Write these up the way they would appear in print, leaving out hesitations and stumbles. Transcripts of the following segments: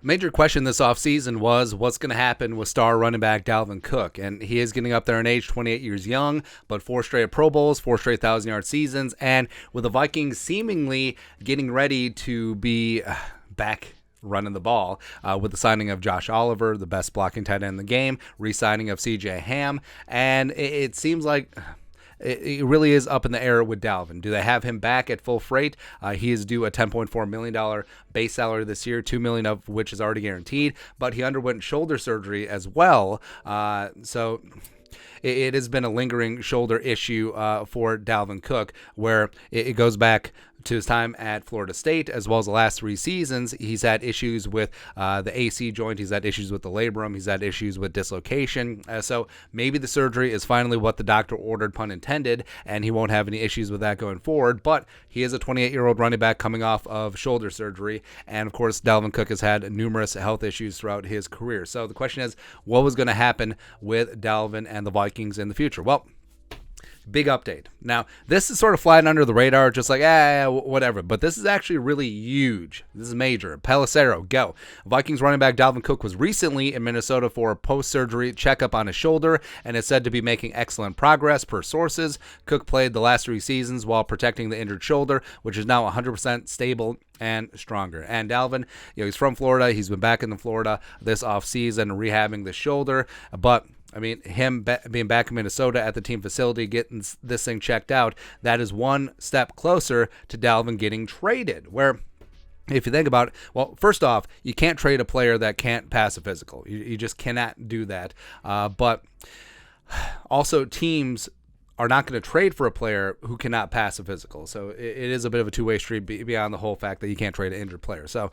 Major question this offseason was what's going to happen with star running back Dalvin Cook. And he is getting up there in age, 28 years young, but 4 straight Pro Bowls, 4 straight 1,000-yard seasons. And with the Vikings seemingly getting ready to be back running the ball with the signing of Josh Oliver, the best blocking tight end in the game, re-signing of C.J. Ham. And it seems like it really is up in the air with Dalvin. Do they have him back at full freight? He is due a $10.4 million base salary this year, $2 million of which is already guaranteed, but he underwent shoulder surgery as well. So it has been a lingering shoulder issue for Dalvin Cook, where it goes back to his time at Florida State, as well as the last 3 seasons. He's had issues with the AC joint. He's had issues with the labrum. He's had issues with dislocation. So maybe the surgery is finally what the doctor ordered, pun intended, and he won't have any issues with that going forward. But he is a 28-year-old running back coming off of shoulder surgery. And, of course, Dalvin Cook has had numerous health issues throughout his career. So the question is, what was going to happen with Dalvin and the Vikings in the future? Well, big update. Now, this is sort of flying under the radar, just like, whatever. But this is actually really huge. This is major. Pelissero, go. Vikings running back Dalvin Cook was recently in Minnesota for a post-surgery checkup on his shoulder and is said to be making excellent progress per sources. Cook played the last 3 seasons while protecting the injured shoulder, which is now 100% stable and stronger. And Dalvin, he's from Florida. He's been back in Florida this offseason, rehabbing the shoulder. But I mean, him being back in Minnesota at the team facility, getting this thing checked out, that is one step closer to Dalvin getting traded, where if you think about it, well, first off, you can't trade a player that can't pass a physical. You just cannot do that. But also teams are not going to trade for a player who cannot pass a physical. So it is a bit of a two-way street beyond the whole fact that you can't trade an injured player. So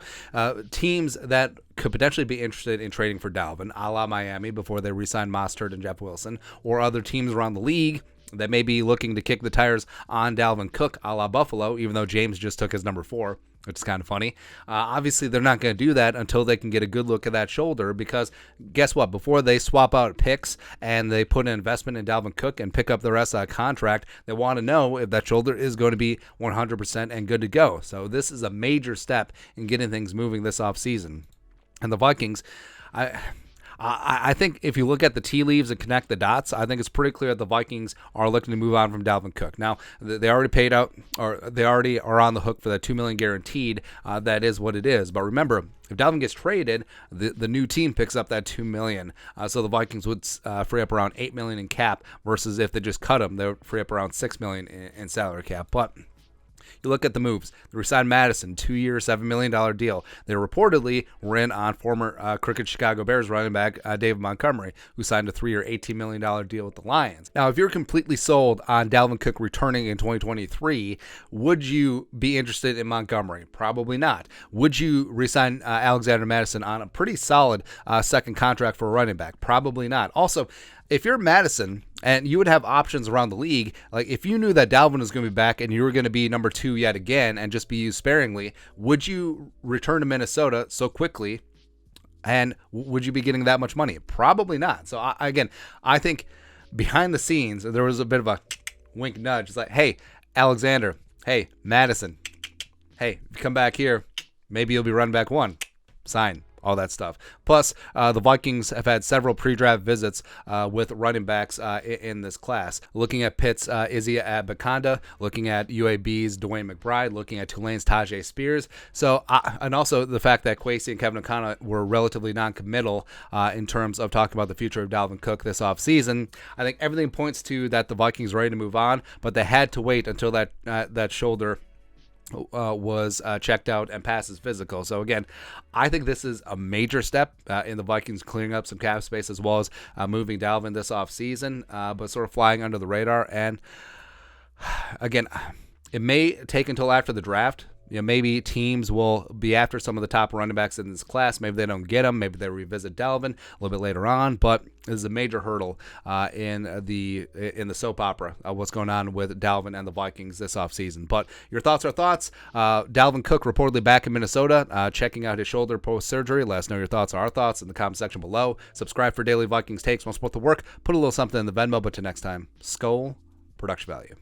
teams that could potentially be interested in trading for Dalvin, a la Miami before they re-signed Mostert and Jeff Wilson, or other teams around the league that may be looking to kick the tires on Dalvin Cook, a la Buffalo, even though James just took his number 4. Which is kind of funny. Obviously, they're not going to do that until they can get a good look at that shoulder, because guess what? Before they swap out picks and they put an investment in Dalvin Cook and pick up the rest of that contract, they want to know if that shoulder is going to be 100% and good to go. So this is a major step in getting things moving this offseason. And the Vikings, I think if you look at the tea leaves and connect the dots, I think it's pretty clear that the Vikings are looking to move on from Dalvin Cook. Now, they already paid out, or they already are on the hook for that $2 million guaranteed. That is what it is. But remember, if Dalvin gets traded, the new team picks up that $2 million. So the Vikings would free up around $8 million in cap, versus if they just cut him, they would free up around $6 million in salary cap. But you look at the moves. They re-signed Madison, 2-year, $7 million deal. They reportedly were in on former crooked Chicago Bears running back David Montgomery, who signed a 3-year, $18 million deal with the Lions. Now, if you're completely sold on Dalvin Cook returning in 2023, would you be interested in Montgomery? Probably not. Would you re-sign Alexander Madison on a pretty solid second contract for a running back? Probably not. Also, if you're Madison and you would have options around the league, like if you knew that Dalvin was going to be back and you were going to be number 2 yet again and just be used sparingly, would you return to Minnesota so quickly? And would you be getting that much money? Probably not. So I think behind the scenes, there was a bit of a wink nudge. It's like, hey, Alexander, hey, Madison, hey, come back here. Maybe you'll be running back 1. Sign. All that stuff. Plus, the Vikings have had several pre-draft visits with running backs in this class. Looking at Pitt's Izzy Abakanda, looking at UAB's Dwayne McBride, looking at Tulane's Tajay Spears. So, and also the fact that Kwesi and Kevin O'Connor were relatively non-committal in terms of talking about the future of Dalvin Cook this offseason. I think everything points to that the Vikings are ready to move on, but they had to wait until that shoulder was checked out and passes physical. So again, I think this is a major step in the Vikings clearing up some cap space, as well as moving Dalvin this offseason, but sort of flying under the radar. And again, it may take until after the draft. Maybe teams will be after some of the top running backs in this class. Maybe they don't get them. Maybe they revisit Dalvin a little bit later on. But this is a major hurdle in the soap opera of what's going on with Dalvin and the Vikings this offseason. But your thoughts are thoughts. Dalvin Cook reportedly back in Minnesota, checking out his shoulder post-surgery. Let us know your thoughts are our thoughts in the comment section below. Subscribe for daily Vikings takes. Want to support the work? Put a little something in the Venmo. But till next time, Skol, production value.